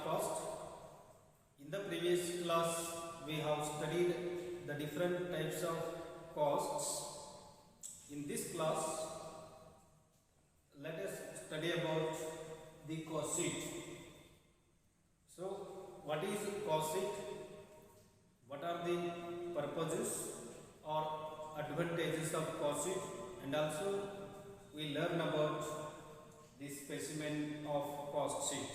cost. In the previous class we have studied the different types of costs. In this class let us study about the cost sheet. So what is cost sheet? What are the purposes or advantages of cost sheet, and also we learn about the specimen of cost sheet.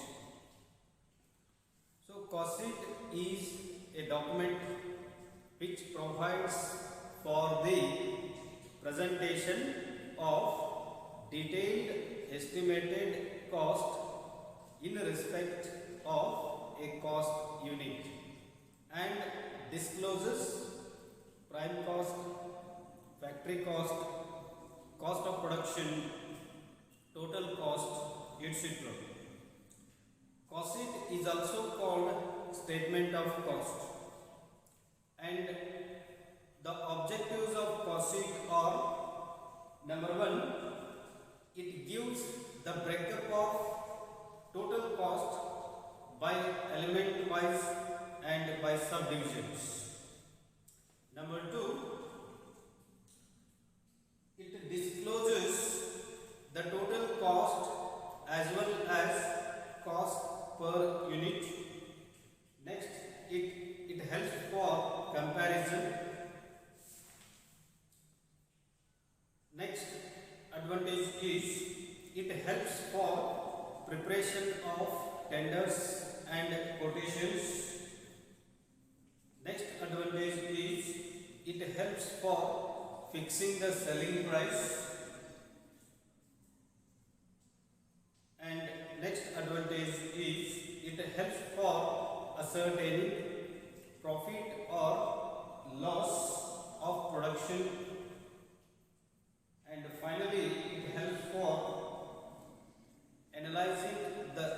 So cost sheet is a document which provides for the presentation of detailed estimated cost in respect of a cost unit, and discloses prime cost, factory cost, cost of production, total cost, etc. Cost sheet is also called statement of cost, and the objectives of cost sheet are: number one, it gives the breakup of total cost by element wise and by subdivisions. Number two, it discloses the total cost as well as cost per unit. Next, it helps for comparison. Next advantage is it helps for preparation of tenders and quotations. Next advantage is it helps for fixing the selling price. And next advantage is it helps for ascertaining profit or loss of production. And finally, it helps for analyzing the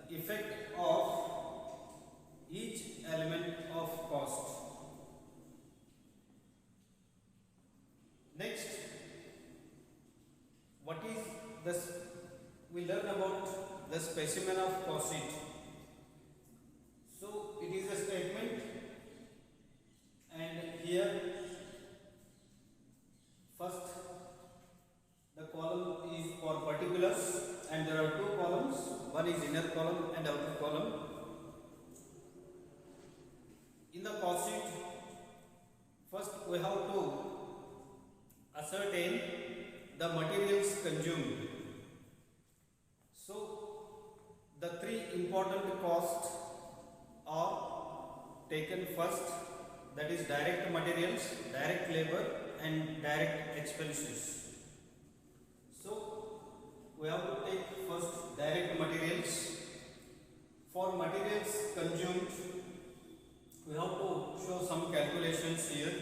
effect of each element of cost. Next, what is this? We learn about the specimen of cost sheet. So it is a statement, and here first the column is for particulars, and there are two columns. One is inner column and outer column. In the cost sheet, first we have to ascertain the materials consumed. So the three important costs are taken first, that is direct materials, direct labor and direct expenses. So we have to take first direct materials. For materials consumed, we have to show some calculations here.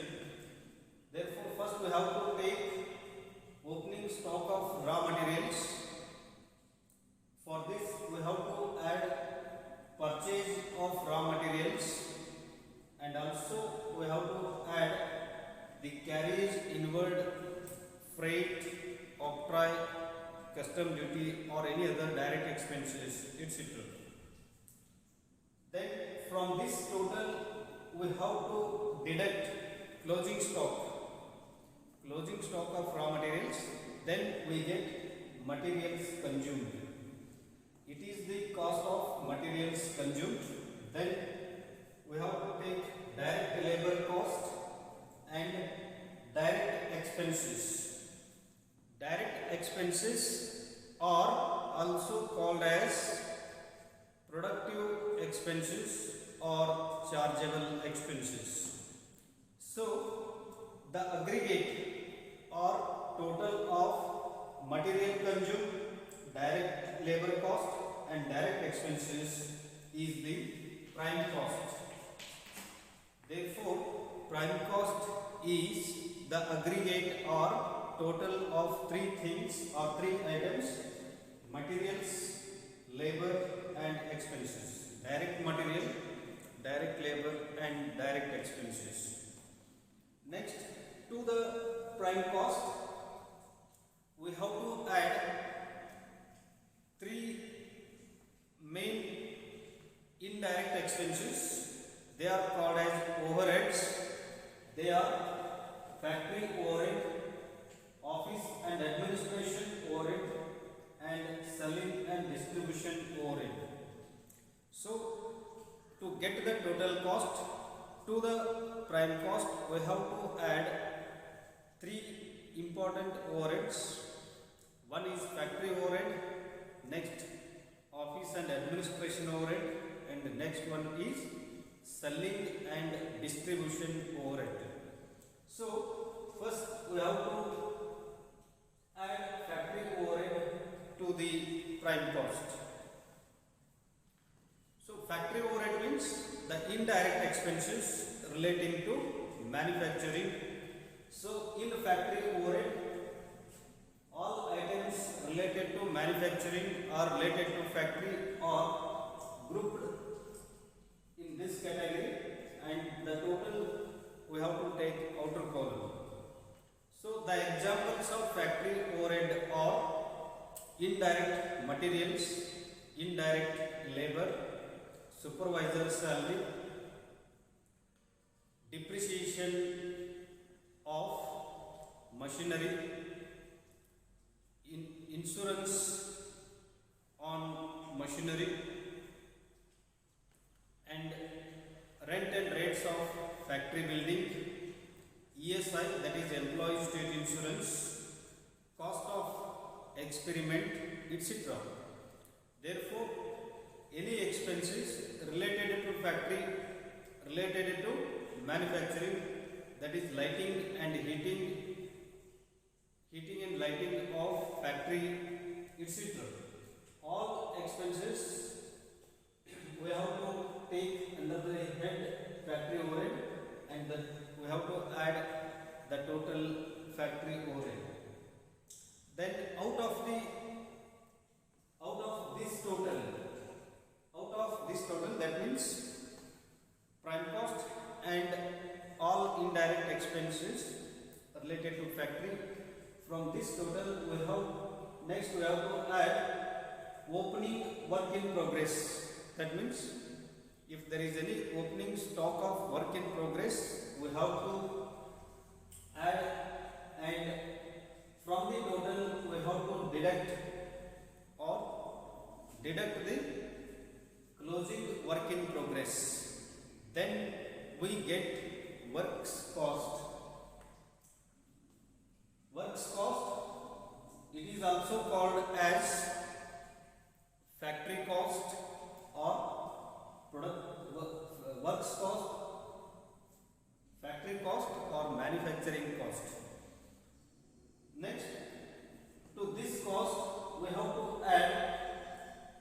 Therefore, first we have to take opening stock of raw materials. For this, we have to add purchase of raw materials, and also we have to add the carriage, inward freight, octroi, custom duty or any other direct expenses, etc. Then from this total we have to deduct closing stock of raw materials. Then we get materials consumed. It is the cost of materials consumed. Then we have to take direct labor cost and direct expenses. Direct expenses are also called as productive expenses or chargeable expenses. So the aggregate or total of material consumed, direct labor cost and direct expenses is the prime cost. Therefore, prime cost is the aggregate or total of three things or three items: materials, labor and expenses. Direct material, direct labor and direct expenses. Next, to the prime cost, we have to add three main indirect expenses, they are called as overheads. They are factory overhead, office and administration overhead, and selling and distribution overhead. So to get the total cost to the prime cost, we have to add three important overheads. One is factory overhead, next office and administration overhead, and the next one is selling and distribution overhead. So first we have to add factory overhead to the prime cost. So factory overhead means the indirect expenses relating to manufacturing. So in the factory overhead, all items related to manufacturing or related to factory are grouped in this category, and the total we have to take outer column. So the examples of factory overhead are indirect materials, indirect labor, supervisor salary, depreciation of machinery, insurance on machinery, and rent and rates of factory building, ESI, that is employee state insurance, cost of experiment, etc. Therefore, any expenses related to factory, related to manufacturing, that is lighting and heating and lighting of factory, etc. All expenses we have to take under the head factory overhead, and then we have to add the total factory overhead. Then out of this total, that means prime cost and all indirect expenses related to factory. From this total, we have to add opening work in progress. That means if there is any opening stock of work in progress, we have to add, and from the total we have to deduct the closing work in progress. Then we get works cost. Works cost, it is also called as factory cost or works cost, factory cost or manufacturing cost. Next, to this cost we have to add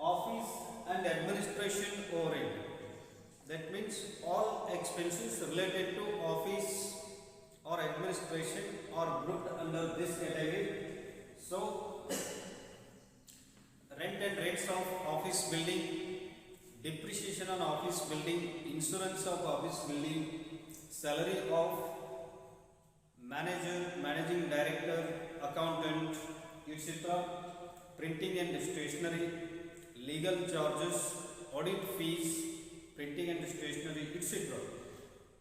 office and administration overhead. That means all expenses related to office or administration are grouped under this category. So rent and rates of office building, depreciation on office building, insurance of office building, salary of manager, managing director, accountant, etc., printing and stationery, legal charges, audit fees, printing and stationery, etc.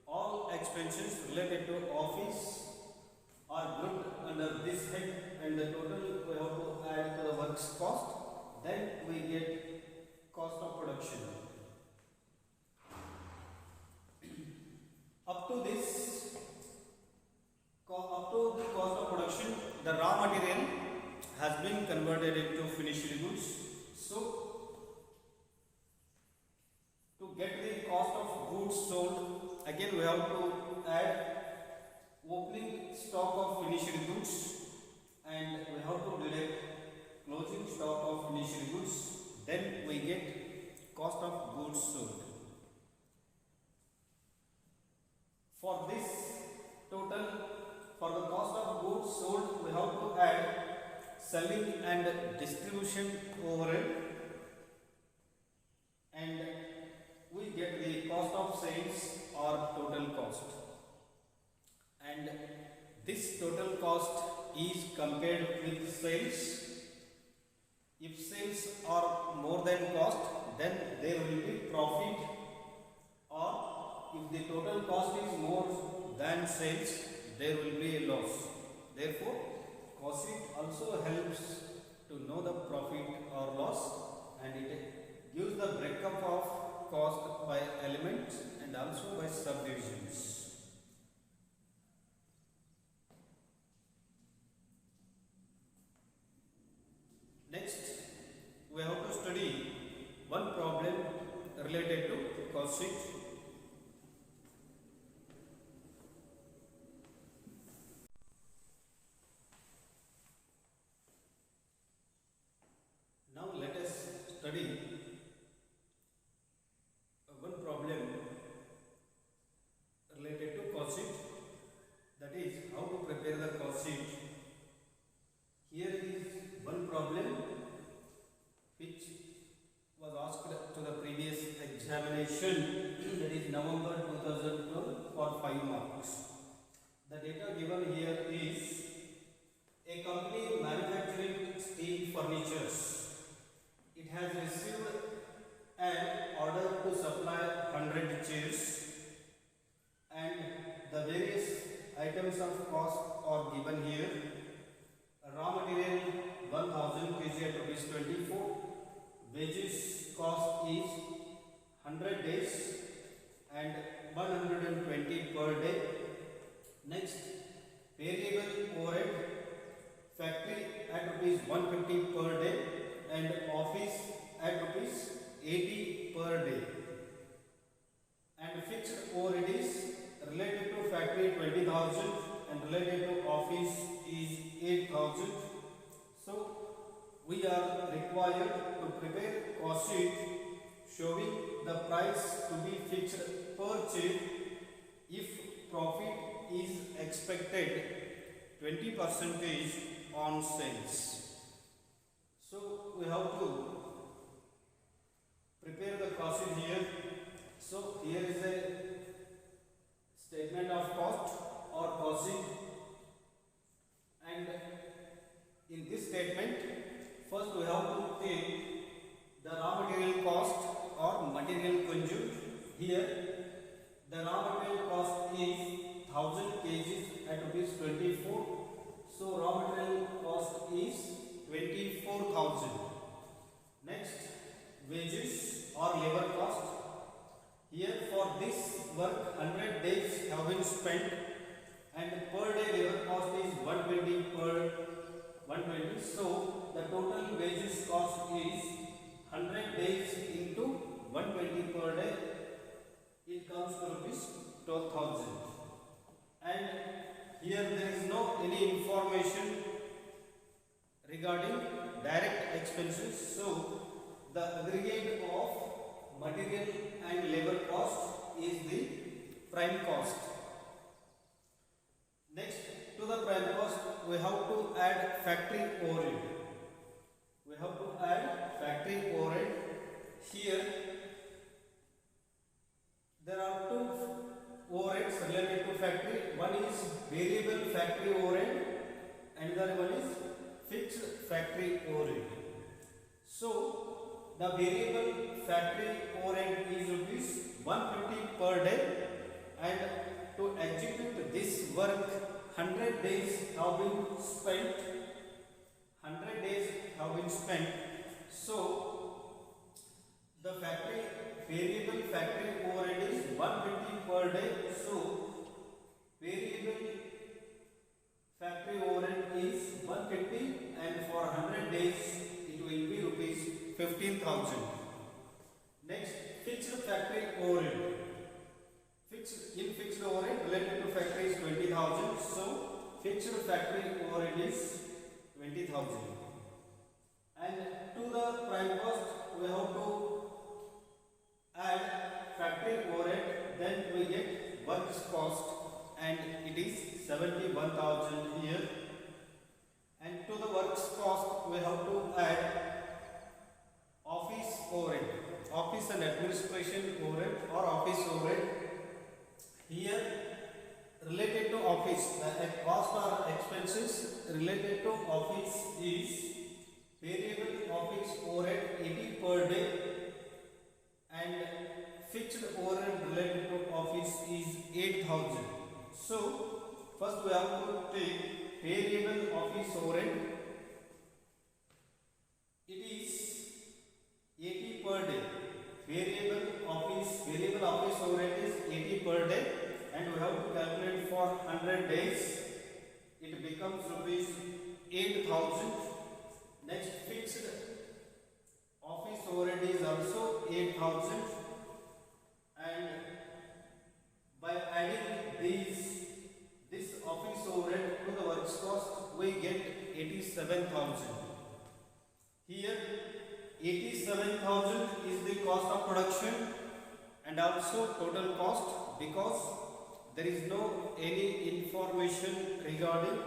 All expenses related to office are grouped under this head, and the total we have to add to the works cost. Then we get cost of production. Up to the cost of production, the raw material has been converted into finished goods. So to get the cost of goods sold, again we have to add opening stock of finished goods, and we have to deduct closing stock of finished goods. Then we get cost of goods sold. For this total, for the cost of goods sold, we have to add selling and distribution overhead, and we get the cost of sales or total cost. And this total cost is compared with sales. If sales are more than cost, then there will be profit if the total cost is more than sales, there will be a loss. Therefore, cost sheet also helps to know the profit or loss, and it gives the breakup of cost by elements and also by subdivisions. Next, we have to study one problem related to cost sheet. Now let us study one problem related to cost sheet, that is how to prepare the cost sheet. Here is one problem which was asked to the previous examination, that is November 2012, for 5 marks. The data given here is a company manufacturing steel furnitures. It has received an order to supply 100 chairs, and the various items of cost are given here. Raw material 1000 kg at rupees 24. Wages cost is 100 days and 120 per day. Next, variable overhead, factory at rupees 150 per day and office at rupees 80 per day. And fixed overhead is related to factory 20,000 and related to office is 8,000. So we are required to prepare cost sheet showing the price to be fixed per chair if profit is expected 20% on sales. So we have to prepare the cost sheet here. So here is a statement of cost or cost sheet, and in this statement, first we have to take the raw material cost or material consumed. Here the raw material cost is 1000 kg at rupees 24. So raw material cost is 24,000. Next, wages or labor cost. Here for this work 100 days have been spent and per day labor cost is 120 per 120. So the total wages cost is 100 days into 120 per day. It comes to rupees 12,000. And here there is no any information regarding direct expenses. So the aggregate of material and labor cost is the prime cost. Next, to the prime cost we have to add factory overhead. We have to add factory overhead. Here there are two overheads related to factory. One is variable factory overhead and the other one is fixed factory overhead. So the variable factory overhead is rupees 150 per day, and to execute this work 100 days have been spent. 100 days have been spent. So the factory variable factory overhead is 150 per day. So variable factory overhead is 150, and for 100 days it will be rupees 15,000. Next, fixed factory overhead. Fixed overhead related to factory is 20,000. So fixed factory overhead is 20,000. And to the prime cost we have to add factory overhead. Then we get works cost, and it is 71,000 here. And to the works cost we have to add office overhead, office and administration overhead or office overhead. Here related to office, the cost or expenses related to office is variable office overhead 80 per day and fixed overhead related to office is 8,000. So first we have to take variable office overhead. It is 80 per day. Variable office overhead is 80 per day, and we have to calculate for 100 days. It becomes rupees 8,000. Next, fixed office overhead is also 8,000, and by adding this office overhead to the works cost, we get 87,000. Here 87,000 is the cost of production and also total cost, because there is no any information regarding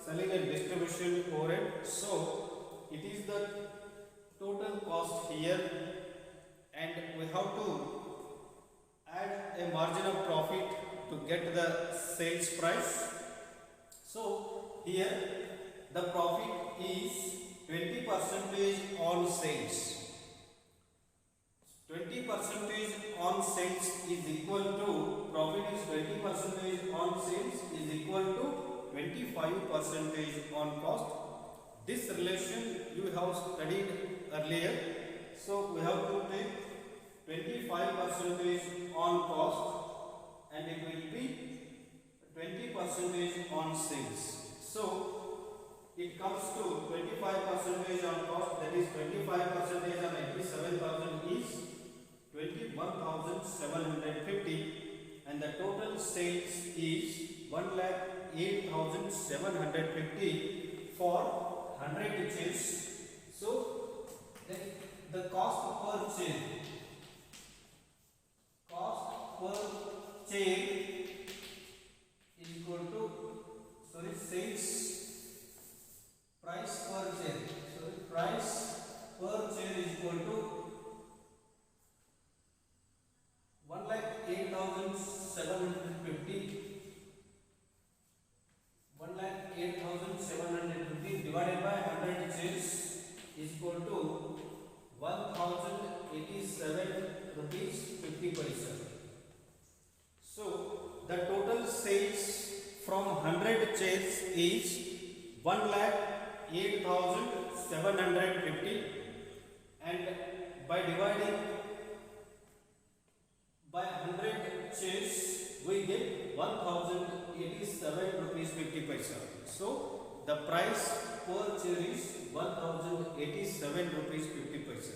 selling and distribution overhead. So it is the total cost here, and we have to add a margin of profit to get the sales price. So here the profit is 20% on sales. 20% on sales is equal to, profit is 20% on sales is equal to 25% on cost. This relation you have studied earlier. So we have to take 25% on cost and it will be 20% on sales. So it comes to 25% on cost, that is 25% on 87,000 is 21,750, and the total sales is 1,08,750 for 100 chairs. So the cost per chair is equal to, sales price per chair. Price per chair is equal to 1,08,750. 1,08,750 divided by 100 chairs is equal to 1,087 rupees 50 paisa. So the total sales from 100 chairs is 1,08,750, and by dividing by 100 chairs we get 1,087 rupees 50 paisa. So the price per chair is 1,087 rupees 50 paisa.